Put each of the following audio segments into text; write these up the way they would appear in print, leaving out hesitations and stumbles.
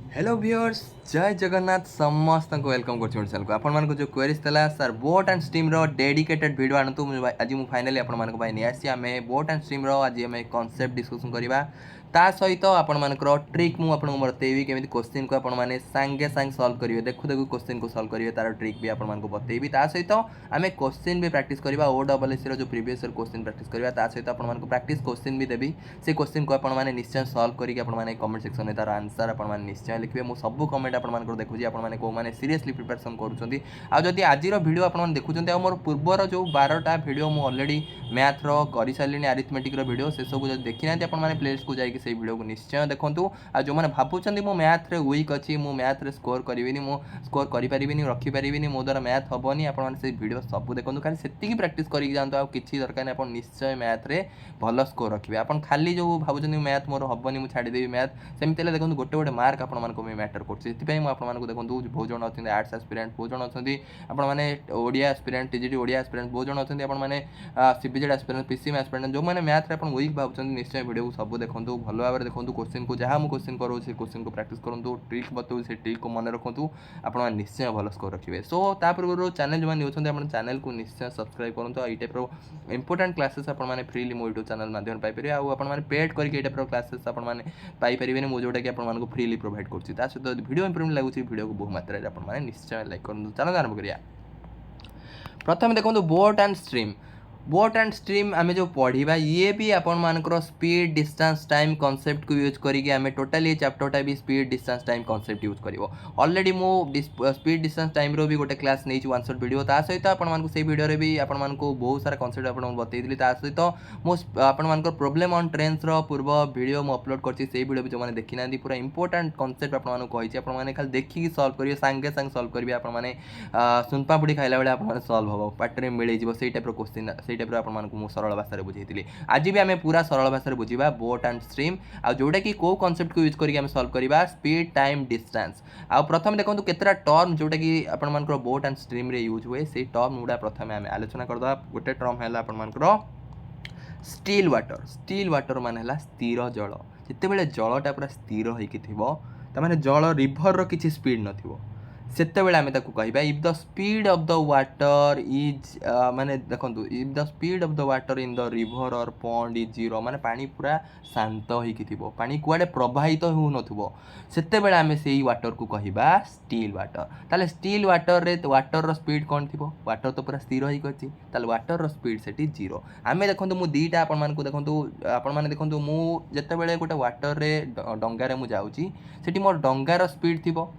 Hello viewers जय जगन्नाथ समस्त को वेलकम कर चैनल को आपण मानको जो क्वेरीज तला सर बोट एंड स्ट्रीम रो डेडिकेटेड वीडियो आणतु आज मु फाइनली आपण मानको भाई नियासी आमे बोट एंड स्ट्रीम रो आज आमे कांसेप्ट डिस्कशन करिबा ता सहित आपण मानकर ट्रिक मु आपण बतेबी केमिति क्वेश्चन को आपण माने सांगे सांग सॉल्व करिवे देखु देखु क्वेश्चन को सॉल्व करिवे तार ट्रिक भी आपण मानको बतेबी ता सहित आमे क्वेश्चन भी प्रैक्टिस करिबा ओ डबल एस रो जो प्रीवियस ईयर क्वेश्चन प्रैक्टिस करिबा ता सहित आपण मानको प्रैक्टिस क्वेश्चन भी देबी से क्वेश्चन को आपण माने निश्चय सॉल्व करिके आपण माने कमेंट सेक्शन में तार आंसर आपण माने निश्चय लिखिबे मु सब कमेंट आपण मानकर देखुची आपण माने को माने सीरियसली प्रिपरेशन करूछंती आ जदी आजि रो वीडियो आपण माने देखुछंती आ मोर पूर्वर जो 12टा वीडियो मु ऑलरेडी मैथ रो करि सालिनी अरिथमेटिक रो वीडियो से सब जदी देखि नांती आपण माने प्लेलिस्ट को जाई कि से वीडियो को निश्चय देखंतु आ जो माने भाबुछंती मु मैथ रे वीक अछि मु मैथ रे स्कोर करिविनी मु स्कोर करि परिबिनी रखि परिबिनी मो द्वारा मैथ हबनी आपण माने से वीडियो सब देखंतु खाली सेति की प्रैक्टिस करि जानतो आ किछि दरकार नै आपण निश्चय मैथ रे भलो स्कोर रखिबे आपण खाली जो भाबुछंती मैथ मोर हबनी मु छाडी देबी मैथ सेमितेले देखंतु गोटे गोटे मार्क आपण मानको मे मैटर करछि सेति मु आपण देखो बहुत जन अच्छा आर्ट्स एस्पिरेंट बहुत जन अच्छा आपने Odia aspirant TGT Odia aspirant बहुत जन अच्छा आपने सीबीजेड एस्पिरेंट पीसीएम एस्पिरेंट जो मैंने मैथ रे वीक भावुं निश्चय वीडियो को सब देखो भल भाव देखो क्वेश्चन को जहाँ मुझे क्वेश्चन करो क्वेश्चन को प्रैक्टिस करूँ ट्रिक बताऊँ से ट्रिक को मन रखु आप निश्चय भल स्कोर रखिए सो पूर्व चैनल जो अच्छे आप चैनल को निश्चय सब्सक्राइब करूँ यही टाइप इंपोर्टेंट क्लासेस आपने फ्रीली मो यूट्यूब चैनल माध्यम पाइपर आपने पेड करके टाइप क्लासेस आपने पाइपर मुझे जोटा कि आपको फ्रीली प्रोवाइड करुँच सहित वीडियो इंप्रूव लगुच वीडियो को बहु मात्रा आपने निश्चय लाइक करूँ चलो आरंभ करिया प्रथम देखो बोट एंड स्ट्रीम आम जो पढ़ा ये भी आपण मानकर स्पीड डिस्टेंस टाइम कॉन्सेप्ट को यूज करके आम टोटाल ये चैप्टरटा भी speed distance time concept use कर ऑलरेडी मो स्पीड डिस्टेंस टाइम रो भी गोटे क्लास नहीं वन शॉट वीडियो ता सहित आपको से वीडियो भी आपण बहुत सारा कॉन्सेप्ट आपको बतई सहित मुझे प्रोब्लेम ऑन ट्रेन्स रो पूर्व वीडियो मुझे अपलोड कर वीडियो भी जो मैंने देखी ना पूरा इंपोर्टेंट कॉन्सेप्ट आपने खाली देखिए सॉल्व करिए सांगे सांगे सॉल्व करिए आपने सुनपा बुढ़ी खाइला बेले आपने सॉल्व हम पार्टी मिल जाए टाइप क्वेश्चन से टाइप आपको सरल भाषा बुझे आज भी आम पूरा सरल भाषा बुझा बोट एंड स्ट्रीम आ जोटा कि कौ कॉन्सेप्ट को यूज करके सॉल्व करवा स्पीड टाइम डिस्टेंस आ प्रथम देखो केतरा टर्म जोटा कि आपर बोट एंड स्ट्रीम रे यूज हुए से टर्म गुड़ा प्रथम आम आलोचना करदे गोटे टर्म है आपर स्टिल वाटर मान है स्थिर जल जिते जलटा पूरा स्थिर होने जल रिभर किसी स्पीड नथिबो सेतेबेले आमे ताकू कहबा if the speed of the water is माने देखंतु if the speed of the water in the river और पॉन्ड इज जीरो माने पानी पूरा शांत होइकी थिबो पानी कुआडे प्रवाहित हो नथिबो सेतेबेले आमे सेही वाटर को कहबा स्टिल वाटर ताले स्टिल वाटर रे वाटर रो स्पीड कोन थिबो वाटर तो पूरा स्थिर होई गछि ताले वाटर रो स्पीड सेठी जीरो आमे देखंतु मु दीटा आपन मान को देखंतु आपन माने देखंतु मु जेतेबेले गोटे वाटर रे डंगा रे मु जाउची सेठी मोर डंगा रो स्पीड थिबो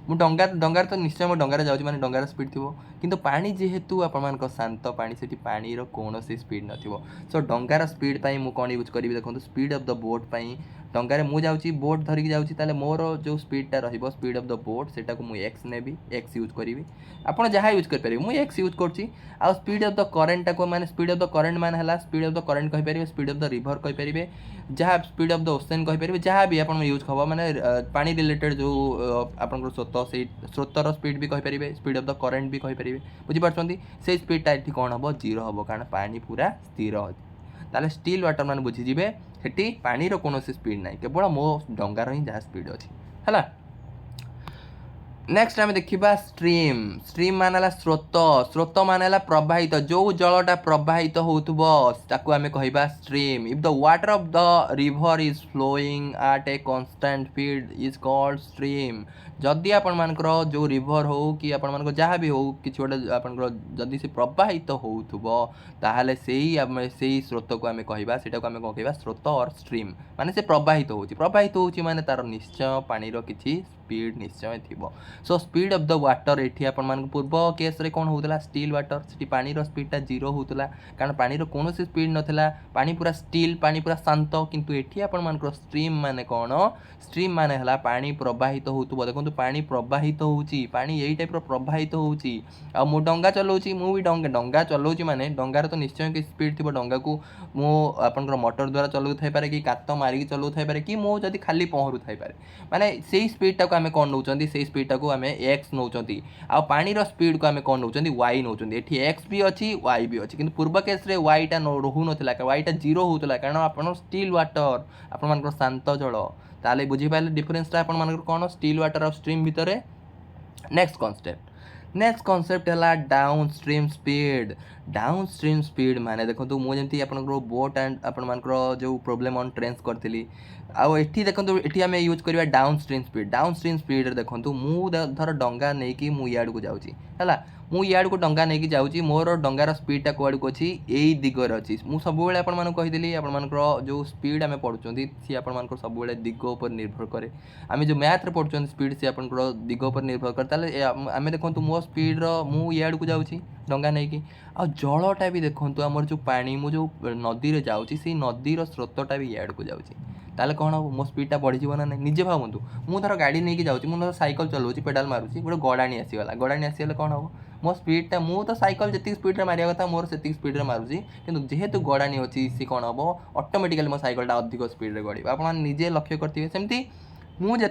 मु डंगार तो निश्चय मो डंगार जाऊँ मैंने डंगार स्पीड थी किंतु पानी जेहेतु आप शांत पानी से पानी कौन स्पीड नथिबो सो डंगार स्पीड पाई मु कौन यूज करी देखो स्पीड ऑफ द बोट पाई डंगारे मु जाऊँगी बोट धरिकी जाऊँगी ताले मोर जो स्पीडटा रहिबो स्पीड ऑफ द बोट सेटा को मु एक्स नेबी एक्स यूज करी आपन जहाँ यूज कर मु एक्स यूज करछि आ स्पीड ऑफ द करेंट को माने स्पीड ऑफ द करेंट मान है स्पीड ऑफ द करेंट कहि परिबे स्पीड ऑफ द रिवर कहि परिबे जहाँ स्पीड ऑफ द ओशन कहि परिबे जहाँ भी आपन यूज खबो माने पानी रिलेटेड जो आपन स्रोत से स्रोतर स्पीड भी कहि परिबे स्पीड ऑफ द करेंट भी कहि परिबे बुझि पारछंती से स्पीडटा एठी कोन हबो जीरो हबो कारण पानी पूरा स्थिर ताले स्टिल वाटर मान बुझीजे सेठी पानी रो कौन स्पीड ना केवल मो डंगार ही जहाँ स्पीड अच्छी है नेक्स्ट आम देखा स्ट्रीम स्ट्रीम मान है स्रोत स्रोत मान है प्रवाहित जो जलटा प्रवाहित होता आम कह stream if the water of the river is flowing at a constant speed is called stream जदि आपण मानकर जो रिवर हो कि आपण मानकर जहाँ भी हो कि गोटे आपंकर जदि से प्रवाहित होथुबो ताहले सेही स्रोत को आम कहवा सेटा को आम कहवा स्रोत और स्ट्रीम माने से प्रवाहित होची माने तार निश्चय पानी रो किछि स्पीड निश्चय थिबो so speed of the water एठी आपण मान पूर्व केस रे कोन होतला स्टील वाटर सेठी पानी रो स्पीडटा जीरो होतला कारण पानी रो कोनो से स्पीड नथला पानी पूरा स्टील पानी पूरा शांत किंतु एठी आपण मान स्ट्रीम माने कोन स्ट्रीम माने हला पानी प्रवाहित होतबो देखंतु पानी प्रवाहित होउची पानी एई टाइप रो प्रवाहित होउची आ मु डंगा चलाउची मु भी डंगा चलाउची माने डंगार तो निश्चय कि स्पीड थिबो डंगा को मु आपनकर मोटर द्वारा चलाउ थाई पारे कि कात मारी चलाउ थाई पारे कि मु जदी खाली पहरु थाई पारे माने सेही स्पीडटा को आमे कोन नउचंदी सेही स्पीडटा को आमे एक्स नउचंदी आ पानी रो स्पीड को आमे कोन नउचंदी वाई नउचंदी एठी एक्स भी अछि वाई भी अछि किंतु पूर्व केस रे वाईटा रहु नथिला वाईटा जीरो होतला कारण आपन स्टील वाटर आपन मानकर शांत जल ताले बुझी पाइले डिफरेंसटा आपण मानकर कोन स्टिल वाटर ऑफ स्ट्रीम भितरे। नेक्स्ट कॉन्सेप्ट है डाउन स्ट्रीम स्पीड माने देखो मुझे अपन बोट एंड अपन मान जो प्रोब्लेम ऑन ट्रेन्स करी आउ एठी देखो ये आम यूज करवा डाउन स्ट्रीम स्पीड देखो मु धर डंगा नहीं कि मु याड को जाऊँगी है मु याड को डंगा नहीं जाऊँगी मोर डंगार स्पीडटा कौड़ को अच्छी यही दिगर अच्छी मु सब कहीदी आपण जो स्पीड आम पढ़ुं सी आप सब दिग उपर निर्भर कै आम जो मैथ पढ़ुं स्पीड सी आप दिग उपर निर्भर करे आम देखो मो स्पीड मु याड को जाऊँगी डंगा नहीं कि आ जलटा भी देखो आमर जो पानी मु जो नदी में जाऊँगी से नदीर स्रोतटा भी याड को जाऊँगी ताले कौन हम मो स्पीडटा बढ़ीज ना निजे भावतु मुझे धर गाड़ी नहीं जाऊँगी मुझे साइकिल चलाऊँ पेडाल मारूँ गोटे गड़ाणी आसीगला गड़ाणी आसीगले कौन हम मो स्पीडटा मु तो साइकिल जी स्पीड मारिया कथा मोर से स्पीड मारूँ कि जेहेतु गड़ाणी अच्छी सी कौन हम ऑटोमेटिकली मो साइकिलटा अधिक स्पीड गड़ आप निजे लक्ष्य करेंगे सेमती मुझे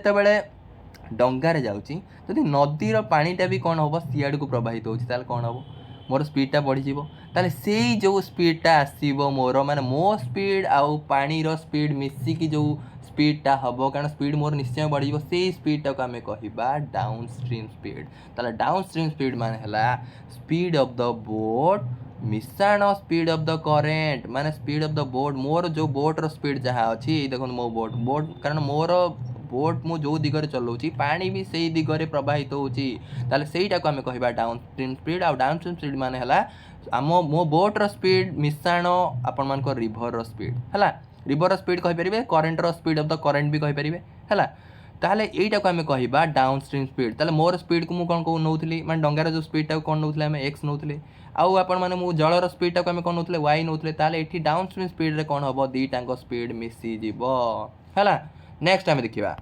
डंगार जाऊँगी जदि नदीर पानीटा भी कौन हम सीआड़ को प्रवाहित होता कौन हम मोर स्पीडटा बढ़ीज ताले से जो स्पीडटा आसो मोर माने मो स्पीड आउ पानीर स्पीड मिसिकी जो स्पीडटा हम कारण स्पीड मोर निश्चय बढ़ से स्पीडटा को आम कह डाउन स्ट्रीम स्पीड ताले डाउन स्ट्रीम स्पीड मान है स्पीड ऑफ द बोट मिसाण स्पीड ऑफ द करेंट माने स्पीड ऑफ द बोट मोर जो बोटर स्पीड जहाँ अच्छी देखो मो बोट कारण मोर बोट मु जो दिगरे चलाऊँगी पानी भी से दिगरे प्रवाहित होता सेटा को आम कह डाउन स्ट्रीम स्पीड आ डाउन स्ट्रीम स्पीड मान है आम मो बोटर स्पीड मिसाण आपण मान रिभर स्पीड है रिभर स्पीड कहींपर करेन्टर स्पीड ऑफ द करेन्ट भी कहींपर है ताले यहीटा को आम कह डाउन स्ट्रीम स्पीड ताले मोर स्पीड को मुझे कौन नौली मैं डंगार जो स्पीडटा कौन नौले आम एक्स नौले आउ आपण मैंने मु जलर स्पीडटा को आम कौन नौले वाई नौले ताले ये डाउन स्ट्रीम स्पीड रे कौन हम दीटाक स्पीड मिसीज है। नेक्स्ट आम देखा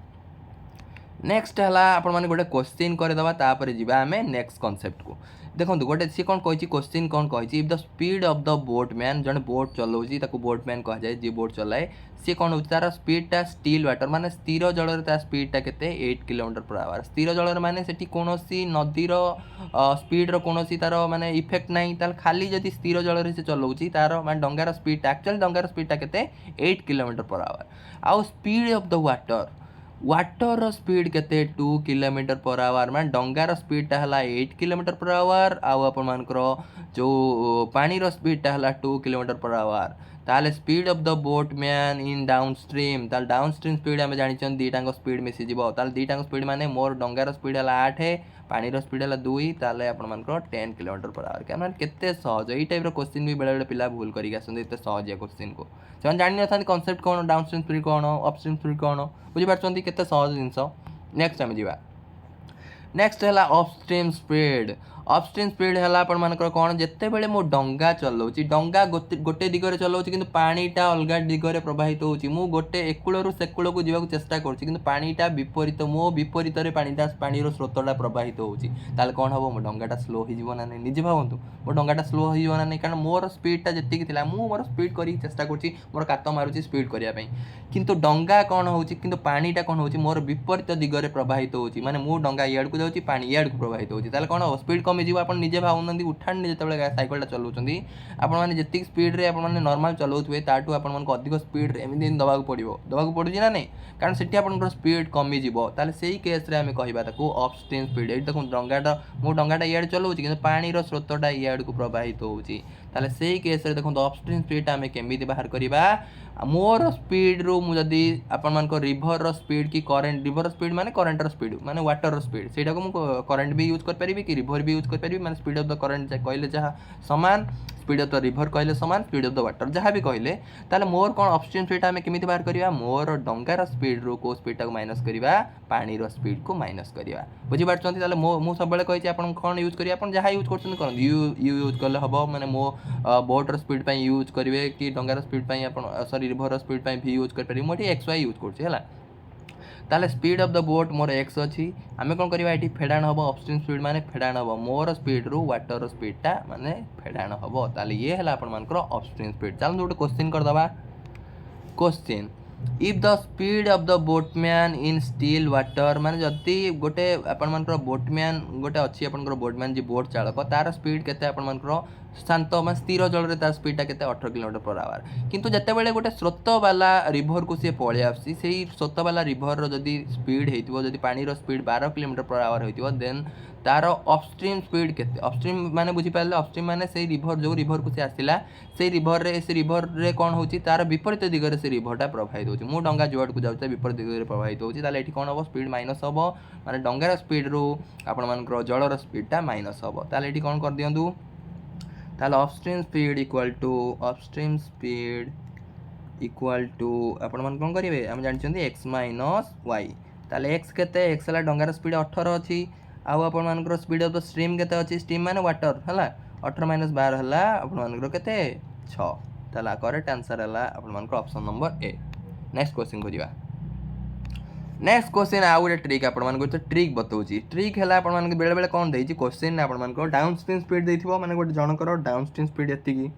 नेक्स्ट है आपण मैंने गोटे क्वेश्चन करदेवा तापर जी आम नेक्स्ट कॉन्सेप्ट को देखो गोटे सी कौन कही क्वेश्चन कौन कही if the speed of the boatman जड़े बोट चलाऊँगी बोटमैन कह जाए जी बोट चलाए सी कौन हो तार स्पीडटा स्टिल वाटर माने स्थिर जल स्पीडटा के 8 किलोमीटर पर आवर स्थिर जल माने सेठी कोनोसी नदीर स्पीड कौन तार माने इफेक्ट नहीं ताल खाली जदि स्थिर जल से चलाऊँगी तार माने डंगार स्पीड एक्चुअली डंगार स्पीडटा के 8 किलोमीटर पर आवर आउ speed of the water speed के 2 किलोमीटर पर आवर मैं डंगार स्पीडटा है 8 किलोमीटर पर आवर आउ आप जो पानीर स्पीडटा है 2 किलोमीटर पर आवर ताले speed of the boatman in down stream ताल डाउन स्ट्रीम स्पीड आम जानी दीटाक स्पीड मिसीज ताल दीटाक स्पीड माने मोर डंगार स्पीड है 8 पानीर स्पीड है 2 ताले आपण 10 किलोमीटर पर आवर क्या केते सहज यही टाइप क्वेश्चन भी बेले पिला भूल करके आसते एत सहजिया क्वेश्चन को से जानी था कॉन्सेप्ट कौन डाउन स्ट्रीम स्पीड कौन अप स्ट्रीम स्पीड कौन बुझीपार केते सहज जिनस। नेक्स्ट आम जा नेक्स्ट है अपस्ट्रीम स्पीड है आपण मानकर कौन जिते बड़े मो डंगा चलाऊँगी डंगा गोटे दिगरे चलाऊँगी कि पानीटा अलग दिगरे प्रवाहित होची मु गोटे एकूलू सेकूल को जावाक चेष्टा करुँची कि पानीटा विपरीत मो विपरीत पानीटा पानीर स्रोतटा प्रवाहित होची ताले कौन हम मो डंगाटा स्लो हो ना नहीं निजे भावतु मो डंगाटा स्लो हो ना नहीं कारण मोर स्पीडटा जी थी मोर स्पीड कर चेष्टा करुँची मोर कात मारुची स्पीड करने किंतु डंगा कौन होची किंतु पानीटा कौन होची मोर विपरीत दिगरे प्रवाहित होची माने मो डंगा इयाड़ को जाऊँगी पानी इयाड़ को प्रवाहित होची ताले कौन हम स्पीड कमी जीव आप निजे भावना उठाणी जिते साइकिलटा चलाऊँगी आपने जी स्पीड आपने नॉर्मल चलाऊे ताठू आपको अधिक स्पीड एमती दवाक पड़ू ना नहीं कारण से आप स्पीड कमी ताले से केस आम कहवा अपस्ट्रीम स्पीड ये देखो डंगाटा मो डंगाटा इयाड़ चलाऊँगी कि पानीर स्रोतटा इयाड़ को प्रवाहित होची ताले से केस देखो अपस्ट्रीम स्पीड आम केमी बाहर करवा मोर स्पीड रू मुझे आपण रिभर स्पीड कि करेन्ट रिभर स्पीड माने करेन्टर स्पीड माने वाटर स्पीड से करेन्ट भी यूज कर कि रिभर भी यूज कर माने स्पीड ऑफ द करेन्ट कहले जहाँ सामान स्पीड ऑफ द रिभर कहले सामान स्पीड ऑफ द वाटर जहाँ भी कहले ताले मोर कौन अपस्ट्रीम स्पीड आम केमी बाहर करवा मोर डंगार स्पीड रू को स्पीडटा को माइनस करवा पानीर स्पीड को माइनस करवा बुझीपार मु सब कही आपन कौन यूज करिए आपन जहाँ यूज कर यूज कले हम माने मो बोटर स्पीड पे यूज करेंगे कि डंगार स्पीड पे आप सॉरी रिभर स्पीड पे भी यूज कर मुझे एक्स वाई यूज कर ताले speed of the boat more x अच्छी आम कौन करवा ये फेडाण हम अपस्ट्रीम स्पीड माने फेडाण हम मोर स्पीड रू वाटर स्पीडटा माने फेडाण हम ताले ये है आपंकर अपस्ट्रीम स्पीड चलो गोटे क्वेश्चन करदे question if the speed of the boatman in still water माने जदि गोटे आपंकर बोटमैन गोटे अच्छी आपंकर बोटमैन जी बोट चालक तार स्पीड केते आपंकर शांत मैं स्थिर जल तार स्पीडा के 18 किलोमीटर पर आवर किंतु जितेबाला गोटे स्रोत वाला रिभर को सी पलि आसी स्रोत वाला रिभर जदि स्पीड होती जदि पानी स्पीड 12 किलोमीटर पर आवर होती देन तार अपस्ट्रीम स्पीड के अपस्ट्रीम माने बुझीपारे अपस्ट्रीम माने से रिभर जो रिभर को सी आसला से रिभर रे कौन होची तार विपरीत दिगरे से रिभरटा प्रभावित होची मु डंगा जुआड़ को जाउता विपरीत दिगरे प्रभावित होची ताले एठी कौन हबो स्पीड माइनस हबो माने डंगार स्पीड रू आपण मानकर जलर स्पीडटा माइनस हबो ताले एठी कौन कर दियंतु ताले अपस्ट्रीम स्पीड इक्वल टू आपण मान कौन करेंगे आम जानते एक्स माइनस वाई ताले एक्स केते एक्स है डंगार स्पीड 18 अच्छी आउ आपण मानकर स्पीड ऑफ द स्ट्रीम केते अच्छी स्ट्रीम माने वाटर है 18 माइनस 12 है आपण मानकर केते 6 ताला करेक्ट आंसर है आपण मानकर option number A. Next question को जीवा नेक्स्ट क्वेश्चन आउ गोटे ट्रिक आपको ट्रिक बताऊँगी ट्रिक है आप बेले बेले कौन देती क्वेश्चन आप डाउन स्ट्रीम स्पीड देथिबो माने गोटे जनकर डाउन स्ट्रीम स्पीड एतिकी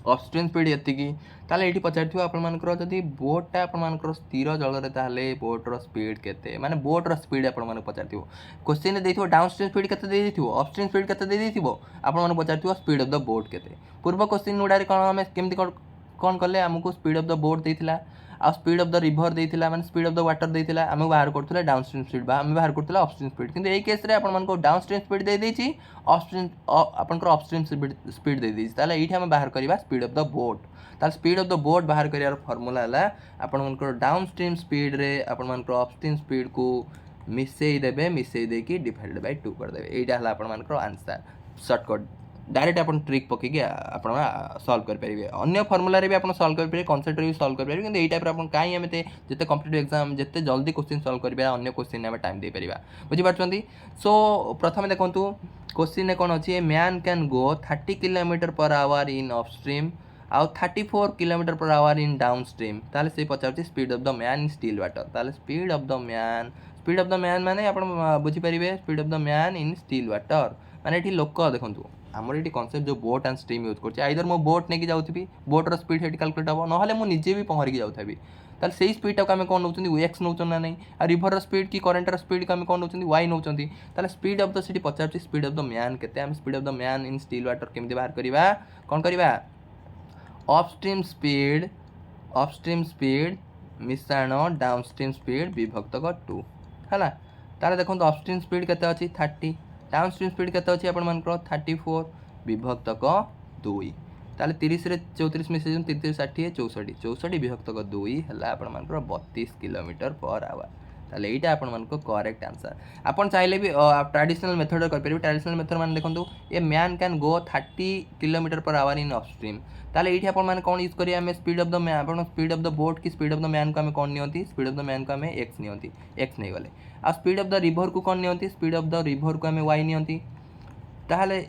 अपस्ट्रीम स्पीड एतिकी ताले एठी पचारिथिबो आपनकर जदि बोटटा आपनकर स्थिर जलरे ताले बोटर स्पीड केते माने बोटर स्पीड आपन पचारिथिबो क्वेश्चन देथिबो डाउन स्ट्रीम स्पीड केते दे देथिबो अपस्ट्रीम स्पीड केते दे देथिबो आपन पचारिथिबो स्पीड ऑफ द बोट केते पूर्व क्वेश्चन गुडारे कोन हमें केमति कौन कले आमको स्पीड ऑफ द बोट देथिला आ स्पीड ऑफ द रिभर देथिला माने स्पीड ऑफ द वाटर देथिला आमे बाहर करथुला डाउन स्ट्रीम स्पीड बा आमे बाहर करथुला अपस्ट्रीम स्पीड किंतु एई केस रे आपण मानको डाउन स्ट्रीम स्पीड दे देछि अपस्ट्रीम आपनकर अपस्ट्रीम स्पीड दे देछि ताले एठी आमे बाहर करबा स्पीड ऑफ द बोट ताले स्पीड ऑफ द बोट बाहर करियार फार्मूला हला आपण मानकर डाउन स्ट्रीम स्पीड रे आपण मानकर अपस्ट्रीम स्पीड को मिसेई देकी डिवाइडेड बाय 2 कर देबे एटा हला आपण मानकर आंसर शॉर्टकट डायरेक्ट आप ट्रिक पकईकि आप सल्व करेंगे अन्य फर्मुला भी आप सल्व करेंगे कनसेप्ट भी सल्व करेंगे कि यही टाइप आप कहीं आम जिते कम्पिटेटिव एग्जाम जिते जल्दी क्वेश्चन सल्व करेंगे अन्य क्वेश्चन आम टाइम दे पार बुझीपार सो प्रथम देखूँ क्वेश्चन कौन अच्छी man can go 30 kilometre per our in upstream आउ 34 kilometre per our in down stream ताले से पचार speed of the man in still water ताले स्पीड ऑफ द मैन माने आप बुझीपारे speed of the man in still water माने ये लोक देखूँ आमर ये कनसेप्ट जो बोट एंड स्ट्रीम यूज कर आइदर मो बोट नहीं जाऊँगी बोटर स्पीड से कैलकुलेट हम ना मुझे निजे भी पहरिकी जाऊँगी ताल से स्पीड टाक कौन नौ एक्स नौ ना नहीं आ रिभर स्पीड कि करेन्टर स्पीड को कौन नौ वाई नौ ताल स्पीड ऑफ द सी पचार स्पीड ऑफ द मैन के speed of the man in still water केमती बाहर करवा कौन करवा अपस्ट्रीम स्पीड मिश्रण डाउन स्ट्रीम स्पीड विभक्त 2 है तार देखो अपस्ट्रीम स्पीड के 30 डाउन स्ट्रीम स्पीड के आप 34 विभक्त 2 ताले 30 रे 34 मिसे 33 60 64 64 विभक्त 2 है आप 32 किलोमीटर पर आवर ताले एटा आपण मानको करेक्ट आंसर आपण चाहिले भी ट्रेडिशनल मेथड कर परिबे ट्रेडिशनल मेथड मान देखंतु a man can go 30 kilometre per our in upstream ताले एठी आपण मान कोन यूज करिया हमें स्पीड ऑफ द मैन आपण स्पीड ऑफ द बोट की स्पीड ऑफ द मैन को हमें कोन नियंती स्पीड ऑफ द मैन को हमें x नियंती x नहीं गले आ स्पीड ऑफ द रिवर को कोन नियंती स्पीड ऑफ द रिवर को हमें y नियंती ताले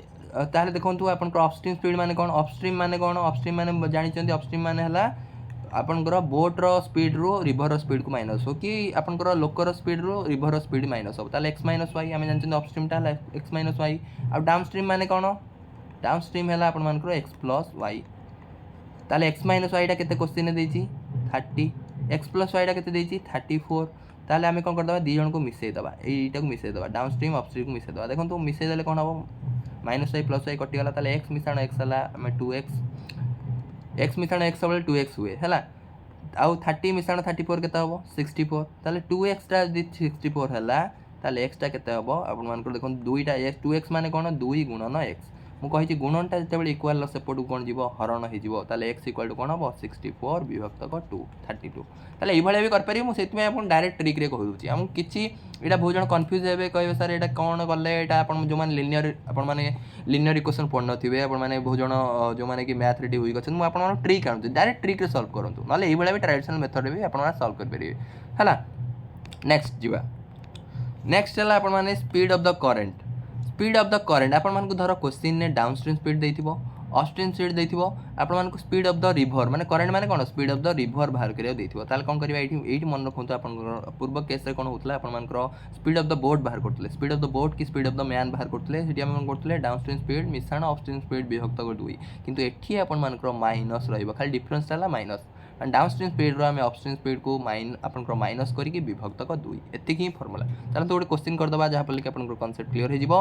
ताले देखंतु आपण अपस्ट्रीम स्पीड माने कोन अपस्ट्रीम माने जानि चंदी अपस्ट्रीम माने हला आपनकर बोट रो स्पीड रो रिवर स्पीड को माइनस हो कि आपनकर लोकर स्पीड रो रिवर स्पीड माइनस हो ताले x माइनस y आमे जानछन अपस्ट्रीम ता x माइनस y आ डाउन स्ट्रीम माने कोन डाउन स्ट्रीम हला आपन मानकर x प्लस y ताले x माइनस y टा केते क्वेश्चन देछि 30 x प्लस y टा केते देछि 34 ताले आमे कोन कर दबा दी जन को मिसै दबा एटा को मिसै दबा डाउन स्ट्रीम अपस्ट्रीम को मिसै दबा देखन तो मिसै देले कोन हबो माइनस y प्लस y कटि गला ताले x मिश्रण x हला आमे 2x x मिश्रण x सबले 2x हुए है आउ 30 मिश्रण 34 केते हबो 64 ताले 2x टा 64 हला ताले x टा केते हबो आपन मान को देखन 2 टा x 2x माने कोन 2 गुणन x मु कहि छि गुणनटा जेतेबेले इक्वल सेपटू कोन जीवो हरण हे जीवो ताले x इक्वल टू कोन हबो 64 विभक्त 2 32 ताले ई भले भी कर पारि मु सेति में आपन डायरेक्ट ट्रिक रे कहि दोछि हम किछि एटा बहुत जण कंफ्यूज हेबे कहबे सर एटा कोन गले एटा आपन जो माने लिनियर आपन माने लिनियर इक्वेशन पढ नथिबे आपन माने बहुत जण जो माने कि मैथ रेडी होई गछन मु आपन माने ट्रिक आनु डायरेक्ट ट्रिक रे सॉल्व करंतु नाले ई भले भी ट्रेडिशनल मेथड रे भी आपन माने सॉल्व कर परिबे हला नेक्स्ट जीवा नेक्स्ट हला आपन माने स्पीड ऑफ द करेंट आपण मानक धर क्वेश्चन ने डाउन स्ट्रीम स्पीड देथिबो अपस्ट्रीम स्पीड देथिबो आपण मानक स्पीड ऑफ द रिवर माने करेंट माने कोन स्पीड ऑफ द रिवर बाहर करिया देथिबो ताल कोन करबा एठी मन रखंतु आपण पूर्व केस रे कोन होतला आपण मानक स्पीड ऑफ द बोट बाहर करतले स्पीड ऑफ द बोट की स्पीड ऑफ द मैन बाहर करतले सेठी हम कोन करतले डाउन स्ट्रीम स्पीड मिश्रण अपस्ट्रीम स्पीड विभक्त 2 किंतु एठी आपण मानक माइनस रहइबो खाली डिफरेंस ताला minus and downstream speed रो हम अपस्ट्रीम स्पीड को आपन माइनस करके विभक्त 2 एतिक ही फार्मूला ताले तो गोटे क्वेश्चन कर दबा जहा पर कि आपन कांसेप्ट क्लियर हे जिवो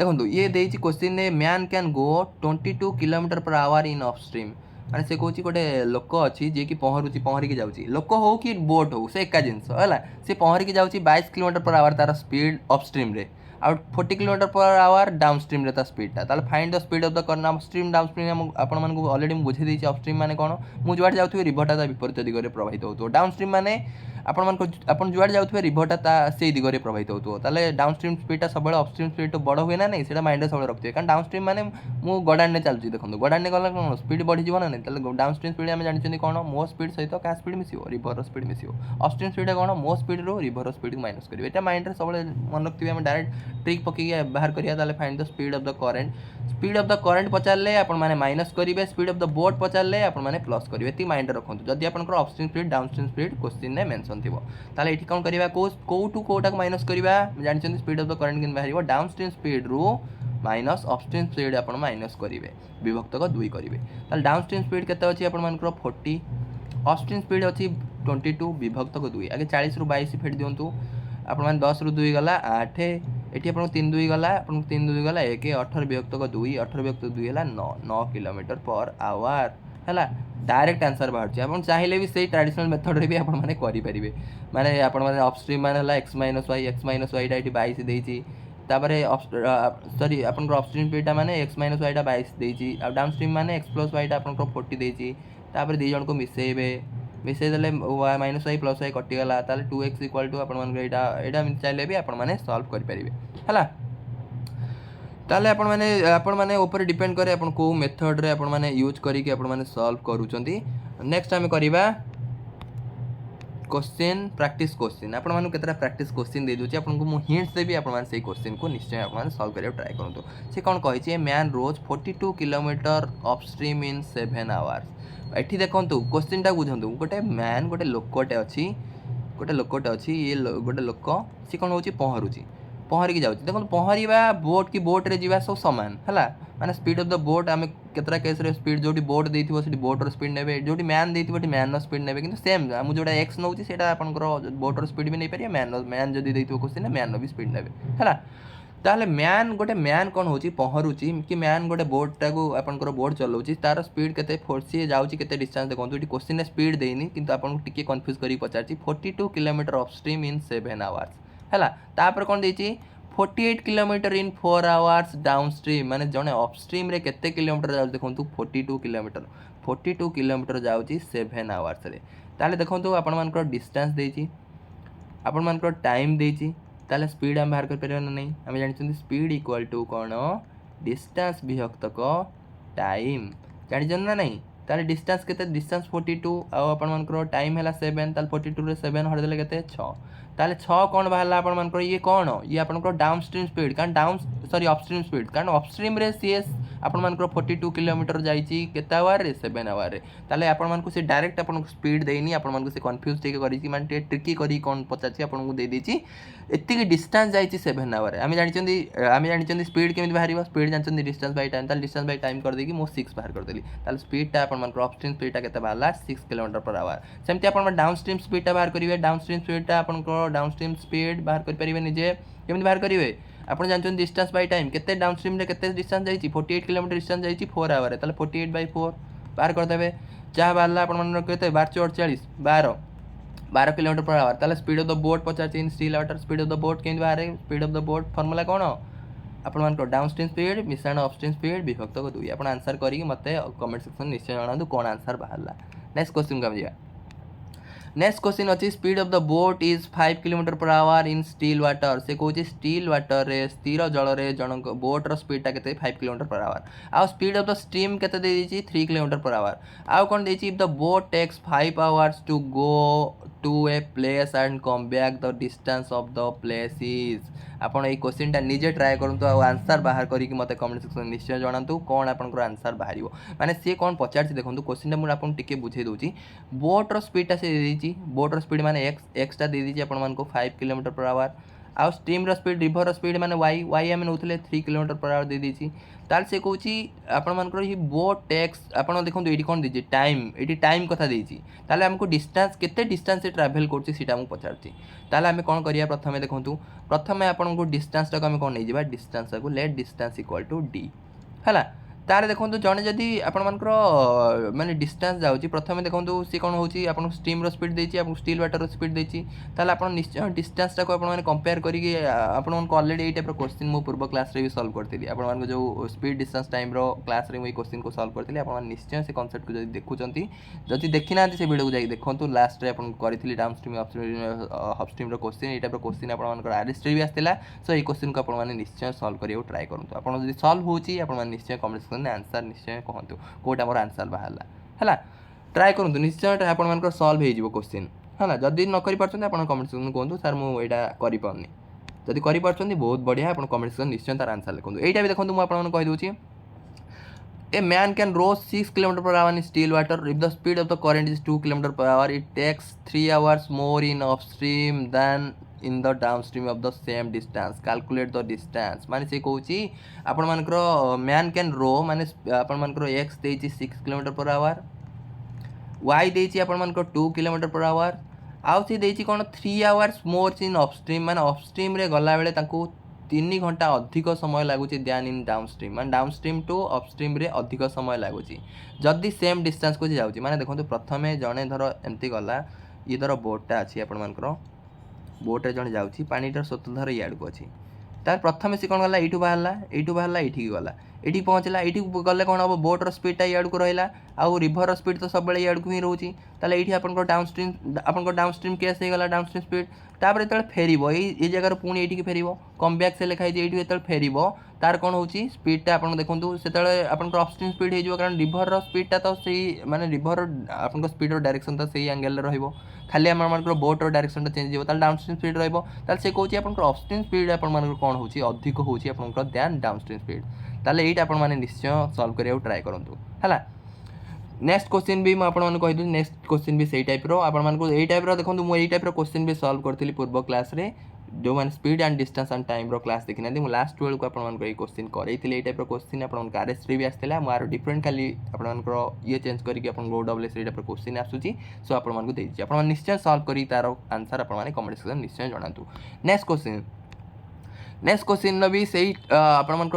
देखो ये देती क्वेश्चन ने man can go 22 kilometre per our in upstream माने से कहूँ गोटे लोक अच्छी जी कि पहरुची पहरिकी जाऊँगी लोक हो कि बोट हो से एका जिनस है सी पहरिकी जाऊँगी 22 किलोमीटर पर आवर तार स्पीड अपस्ट्रीम रे आउ 40 kilometre per our down stream रे स्पीडटा ताल find the speed of the कर्न अपस्ट्रीम डाउन स्ट्रीम आपण मानक ऑलरेडी बुझे देछि अपस्ट्रीम माने कोन मु जुआड जाउथि रिवरटा ता विपरीत दिगरे प्रवाहित होतो डाउन स्ट्रीम माने आपण मानक आपण जुआड जाउथि रिवरटा ता से दिगरे प्रवाहित होतो ताले डाउन स्ट्रीम स्पीडटा सबले अपस्ट्रीम स्पीड तो बड़ हुए ना नहीं सेटा माइंड सबले रखथिए कारण डाउन स्ट्रीम माने मु गडान ने चलछि देखंतु गडान ने गला कोन स्पीड बढ़ी जीवन नहीं ताले डाउन स्ट्रीम स्पीड हम जानिछन कोन मो स्पीड सहित का स्पीड मिसियो रिवर स्पीड मिसियो अपस्ट्रीम स्पीड कोन मो स्पीड रो रिवर स्पीड माइनस करिवे एटा माइंड रे सबले मन रखथिए हम डायरेक्ट ट्रिक पकी बाहर करिया ताले find the speed of the current पचारले आपण माने माइनस करिवे स्पीड ऑफ द बोट पचारले आपण माने प्लस करिवे एती माइंड रखंतु जदि आपनकर upstream speed downstream speed question ने मेंशन थिबो ताले एठी कोन करिवा को टू कोटा माइनस करिवा जानिछन स्पीड ऑफ द करंट किन बाहरिबो डाउनस्ट्रीम स्पीड रो माइनस अपस्ट्रीम स्पीड आपण माइनस करिवे विभक्त को 2 करिवे ताले डाउनस्ट्रीम स्पीड केते अछि आपण मानकर 40 अपस्ट्रीम स्पीड अछि 22 विभक्त को 2 आगे 40 रु 22 फेड दियंतु आपण मान 10 रु 2 गला 8 एटी आपण 3 2 गला आपण 3 2 गला 1 18 विभक्त को 2 18 विभक्त 2 हला 9 किलोमीटर पर आवर हला डायरेक्ट आंसर बाहर छी आपण चाहिले भी सेही ट्रेडिशनल मेथड रे भी आपण माने करि परिबे माने आपण माने अपस्ट्रीम माने हला x y टा एटी 22 देछि तापरे सॉरी आपण अपस्ट्रीम स्पीड माने x y टा 22 देछि आ डाउनस्ट्रीम माने x y टा आपण 40 देछि तापरे दी जण को मिसेबे मिसई देले माइनस वाई प्लस वाई कटिगला ताले 2x इक्वल टू आपण मान एटा एटा चाहिले भी आपण माने सॉल्व करि परिबे हला ताले आपण माने ऊपर डिपेंड करे आपण को मेथड रे आपण माने यूज करी कि आपण माने सॉल्व करूचंती नेक्स्ट हम करिबा क्वेश्चन प्रैक्टिस क्वेश्चन आपण मानु केतरा प्रैक्टिस क्वेश्चन दे दोची आपण को मु हिंट्स देबी आपण माने सेही क्वेश्चन को निश्चय आपण माने सॉल्व करियो ट्राई करंतु से कोन कहि छी मैन रोज 42 किलोमीटर अपस्ट्रीम इन 7 आवर्स एठी देखंतु क्वेश्चन टा बुझंतु गोटे मैन गोटे लोकटे अछि ये गोटे लोक से कोन होची पहरुची पहरिकी जाउची देखो पहरिबा बोट की बोट रे जीवा सब समान हला माने स्पीड ऑफ द बोट आमे केतरा केस रे स्पीड जोटी बोट देथिबो सेठी बोट रो स्पीड नेबे जोटी मैन देथिबो टी मैन रो स्पीड नेबे किंतु सेम मु जोटा x नउची सेटा आपन को बोट रो स्पीड भी नै परिया मैन जदी देथिबो क्वेश्चन मैन रो भी स्पीड नेबे हला ताले मैन गोटे मैन कोन होची पहरुची कि मैन गोटे बोट टाको आपन को बोट चलाउची तार स्पीड केते फोर्सी जाउची केते डिस्टेंस देखंतु एटी क्वेश्चन ने स्पीड देइनी किंतु आपन को टिके कंफ्यूज करी पचारची 42 किलोमीटर अपस्ट्रीम इन 7 आवर्स हला तापर कोन देची 48 किलोमीटर इन 4 आवर्स डाउनस्ट्रीम माने जने अपस्ट्रीम रे केते किलोमीटर जाउ देखंतु 42 किलोमीटर जाउची 7 आवर्स रे ताले देखंतु आपन मान को डिस्टेंस देची आपन मान को टाइम देची ताले स्पीड हम बाहर कर परियो नहीं हम जानि स्पीड इक्वल टू कोन डिस्टेंस विभक्त को टाइम जानि जन ना नहीं ताले डिस्टेंस केते डिस्टेंस 42 आ अपन मान को टाइम हैला 7 ताले 42 रे 7 हर देले केते 6 ताले 6 कोन बाहरला अपन मान को ये कोन ये अपन को डाउनस्ट्रीम स्पीड कारण डाउन सॉरी अपस्ट्रीम स्पीड कारण अपस्ट्रीम रे सीएस आपण मान को 42 किलोमीटर जाईची केता आवर रे 7 आवर रे ताले आपण मान को से डायरेक्ट आपण को स्पीड देइनी आपण मान को से कंफ्यूज टिके करी मान टे ट्रिकी करी कोन पचाची आपण को दे देची एत्ती की डिस्टेंस जाईची 7 आवर रे हम जानिचंदी स्पीड केमिति बाहरिबो स्पीड जानिचंदी डिस्टेंस बाय टाइम ताले डिस्टेंस बाय टाइम कर देकी मो 6 बाहर कर देली ताले स्पीड ता आपण मान को अपस्ट्रीम स्पीड ता केता बाहरला 6 किलोमीटर पर आवर सेमति आपण डाउनस्ट्रीम स्पीड ता बाहर करिवे डाउनस्ट्रीम स्पीड ता आपण को डाउनस्ट्रीम स्पीड बाहर कर परिबे निजे केमिति बाहर करिवे आपण जानछन डिस्टेंस बाय टाइम केते डाउनस्ट्रीम रे केते डिस्टेंस जाईची 48 किलोमीटर डिस्टेंस जाईची 4 आवर ताले 48 बाय 4 बाहर कर देबे जा बाहरला आपण मन केते 12 किलोमीटर पर आवर ताले speed of the boat 50 in still water speed of the boat केन बाहर speed of the boat formula कोन आपण मान को डाउनस्ट्रीम स्पीड मिश्रण अपस्ट्रीम स्पीड विभक्त को 2 आपण आंसर करी मते कमेंट सेक्शन निश्चय जणांतु कोन आंसर बाहरला नेक्स्ट क्वेश्चन का जिया नेक्स्ट क्वेश्चन अच्छी speed of the boat is 5 kilometre per our in still water से कहूँ स्टील वाटर रे स्थिर जल रे जन बोट रो स्पीड टा केते 5 किलोमीटर पर आवर आउ स्पीड ऑफ द स्ट्रीम केते दे दीची 3 किलोमीटर पर आवर आउ कोन देची if the boat takes 5 hours to go to a place and come back the distance of the place is आपण a question टा निजे try करंतु आ answer बाहर करी कि मते कमेंट सेक्शन निश्चय जणांतु कोन आपण को आंसर बाहरिबो माने से कोन पचारछि देखंतु क्वेश्चन टा मु आपण टिके बुझे दोची बोट रो स्पीड टा से दे दीची बोट रो स्पीड माने x टा दे दीची आपण मान को 5 किलोमीटर पर आवर आउ स्ट्रीम स्पीड रिभर स्पीड माने वाई वाई आम नौ 3 किलोमीटर पर आवर दे देछि ताल से कहूँ आपण मानकर ही बोट टैक्स आपण देखो ये कौन दीजिए टाइम ये टाइम कथा देछि ताले हमको डिस्टेंस केते डिस्टेंस से ट्रैवल करछि सीटा हमको पचारछि ताले हमें कौन करिया प्रथमे देखंतु प्रथमे आपण को डिस्टेंस टाको हमें कौन नहीं जिबा डिस्टेंस को let distance equal to D हैला तार देखो जड़े जदि आपर माने डिस्टेंस जाऊँगी प्रथम देखो सी कौन होची आपन स्टीम रो स्पीड देछि आपन स्टील वाटर रो स्पीड देछि ताले आपन निश्चय डिस्टेंस टाको आपन माने कंपेयर करिके आपन को ऑलरेडी एई टाइप रो क्वेश्चन मो पूर्व क्लास रे भी सॉल्व करथिली आपन मान जो स्पीड डिस्टेंस टाइम रो क्लास रे मो क्वेश्चन को सॉल्व करथिली आपन निश्चय से कांसेप्ट को जदि देखुचंती जदि देखि ना से वीडियो को जाई देखंतु लास्ट रे आपन करथिली डाउनस्ट्रीम अपस्ट्रीम रो क्वेश्चन एई टाइप रो क्वेश्चन आपन मान आरएस रे भी आस्थिला सो एई क्वेश्चन को आपन माने निश्चय सॉल्व करियो ट्राई करंतु आपन जदि सॉल्व होची आपन माने निश्चय कमेंट सेक्शन में आंसर निश्चय कहतु कोटा मोर आंसर बाहरला हैला ट्राई करंतु निश्चय आपन मान सॉल्व हे जिवो क्वेश्चन हैला जदि न करि परछन आपन कमेंट सेक्शन में कहतु सर मु एटा करि पाउनी जदि करि परछन बहुत बढ़िया आपन कमेंट सेक्शन निश्चय तार आंसर लिखंतु एटा भी देखंतु मु आपन कहि दोछि A man can row 6 km per hour in still water. If the speed of the current is 2 km per hour, it takes 3 hours more in upstream than in the downstream of the same distance. Calculate the distance. माने से कहूची आपण मानकर man can row माने आपण मानकर x देछि 6 km per hour, y देछि आपण मानकर 2 km per hour, आउ से देछि कोन 3 hours more in upstream माने upstream रे गला बेले तांको 3 घंटा अधिक समय लगुच दैन इन डाउनस्ट्रीम मान डाउनस्ट्रीम टू अपस्ट्रीम रे अधिक समय लगुच जदि सेम डिस्टेंस को जाऊँगी माने देखो प्रथमे जड़े धर एमती गला ये धर बोटा अच्छी आपर बोटे जड़े जाऊँगी पानीटार स्रोत धर इड को अच्छी तार प्रथम से कौन गला यू बाहर ये गला ये पहुँचला ये गले कौन हम बोट्र स्पीडटा इड को रहा आउ रिभर स्पीड तो सब इड को ही रोचे ताले ये डाउनस्ट्रीम केस हो गला डाउनस्ट्रीम स्पीड तापर जो फेर ये जगार पुणी ये फेर कम बैक से लिखाई ये फेर तार कौन हो स्पीडटा आप देखो से अपस्ट्रीम स्पीड हो कारण रिभर स्पीडटा तो सही माने रिभर आप स्पीड डायरेक्शन तो सही एंगल रही खाली आम बोट्र डायरेक्शन चेंज हो डाउनस्ट्रीम स्पीड रही कहूँ आप अपस्ट्रीम स्पीड आप कौन हो अधिक हो दैन डाउनस्ट्रीम स्पीड ताले ये आप निश्चय सॉल्व करिया ट्राई करूँ है नेक्स्ट क्वेश्चन भी मुझे कही नेक्स्ट क्वेश्चन भी सही टाइप यही टाइप देखो मुझे टाइप क्वेश्चन भी सॉल्व करी पूर्व क्लास रे जो मैंने speed and distance and time रो क्लास देखी ना लास्ट बेलू आप क्वेश्चन करें ये टाइप क्वेश्चन आप आरएस भी आसाला मुझे डिफरेंट खाली आप ये चेंज करके OWS टाइप क्वेश्चन आसूसी सो आपको निश्चय सॉल्व कर तार आंसर आप कमेंट सेक्शन निश्चय जनातु नेक्स्ट क्वेश्चन भी सही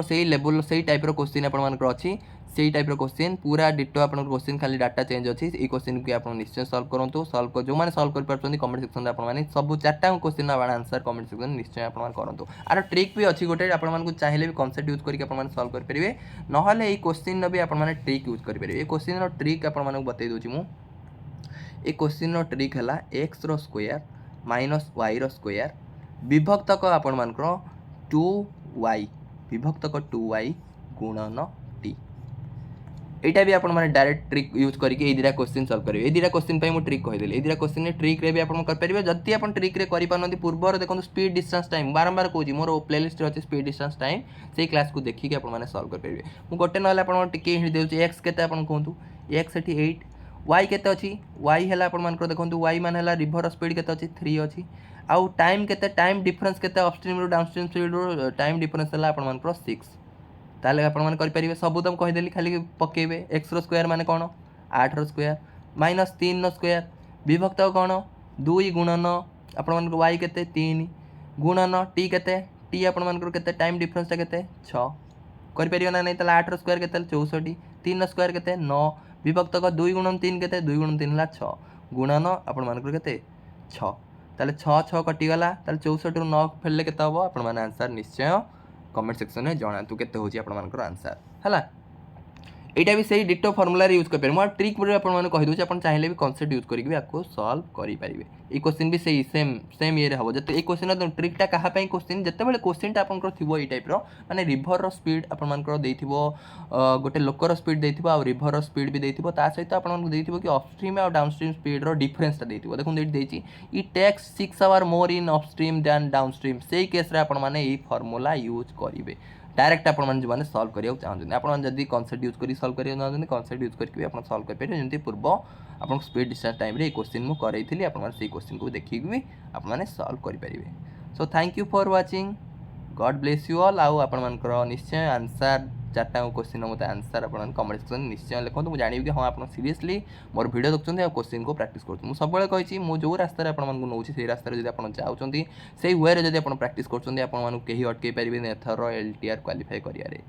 से लेवल से टाइप क्वेश्चन आप अच्छी से टाइप क्वेश्चन पूरा डिटो आप क्वेश्चन खाली डाटा चेंज अच्छी ये क्वेश्चन की आप निश्चय सॉल्व करूँ सॉल्व कर जो मैंने सॉल्व कर पार्टी कमेंट सेक्शन में सब 4टा क्वेश्चन आंसर कमेंट सेक्शन निश्चय आप करूँ आर ट्रिक भी अच्छी गोटे आपको चाहिए भी कन्सेप्ट यूज करके सॉल्व करेंगे ना ये क्वेश्चन भी आप ट्रिक यूज करेंगे ये क्वेश्चन ट्रिक आपको बतई दूसरी मुझे क्वेश्चन ट्रिक है X square minus Y square विभक्तक आपर 2y विभक्तक 2y गुणन टी यहाँ भी आप डायरेक्ट ट्रिक यूज करके ये 2टा क्वेश्चन सॉल्व करेंगे ये 2टा क्वेश्चन पे मुझे ट्रिक कहीदेली ये 2टा क्वेश्चन ट्रिक रे भी आप करेंगे जदि आप ट्रिक रे कर पूर्व देखो स्पीड डिस्टेंस टाइम बारंबार कहूँ मोर प्लेलिस्ट अच्छे स्पीड डिस्टेंस टाइम से क्लास को देखिए आप सॉल्व करेंगे मुझे गोटे ना टे हिंट दूसरी एक्स के कहतु एक्स ये 8 वाई के अच्छी वाई है आप देखो वाई मान है रिभर स्पीड के अच्छी 3 अच्छी आउ टाइम के टाइम डिफरेंस के अपस्ट्रीम रो डाउनस्ट्रीम स्पीड रो टाइम डिफरेंस है आप 6 ताले आपन करेंगे सब तो कहीदेली खाली पकेबे एक्स स्क्वायर माने कौन 8 स्क्वायर माइनस 3 स्क्वायर विभक्त कौन 2 गुणन आपण वाई के 3 गुणन टी के टी आपके टाइम डिफरेंसटा के 6 करें ना नहीं 8 स्क्वायर के 64 3 स्क्वायर के 9 विभक्त 2 गुणन 3 के 2 गुणन 3 है 6 गुणन आपण के 6 ताले 6 कटिगला 64 रू 9 फेरले के हम आंसर निश्चय कमेंट सेक्शन में जनातु के आंसर है यहाँ भी सही डिटो फर्मुला यूज कर मुझे ट्रिक आपको कहीदे आप चाहिए भी कन्सेप्ट यूज करके आपको सॉल्व करेंगे ये क्वेश्चन भी सही सेम ये हम जब ये क्वेश्चन ट्रिकटा क्या क्वेश्चन जिते बड़े क्वेश्चन आपंकर थी ये टाइप माने रिभर स्पीड आपंकर गोटे लोकर स्पीड देथिबो आ रिभर स्पीड भी देथिबो ता सहित आपन देथिबो कि अपस्ट्रीम और डाउनस्ट्रीम स्पीड रो डिफरेंसटा देथिबो देखो ये देछि इ takes 6 hour more in upstream than downstream से केस रे आपन माने ई फार्मूला यूज करिवे डायरेक्ट आपने जो सॉल्व करने चाहते आप जब कन्सेप्ट यूज कर सॉल्व करना चाहते कन्सेप्ट यूज करके आप सॉल्व करेंगे जमी पूर्व आप स्पीड डिस्टेंस टाइम रे क्वेश्चन मुझे कराई आप क्वेश्चन को देखिए भी आपने सॉल्व करेंगे so thank you for watching God bless you all आउ आपनकर निश्चय आंसर 4टा क्वेश्चन मत आंसर आप कमेंट सेक्शन निश्चय लिखो मुझे जानवी कि हाँ आप सीरीयसली मोर वीडियो देखते हैं क्वेश्चन को प्रैक्टिस कर मुझे सब कही मुझे जो रास्तार आपको नौ से रास्तार जब आप जाऊँगी से वे जब आप प्रैक्टिस करें अटकई पारे एथर LTR क्वालिफाई करें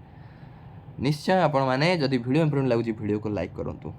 निश्चय आपण मैंने जदि वीडियो इंप्रूव लगुच वीडियो को लाइक करूँ।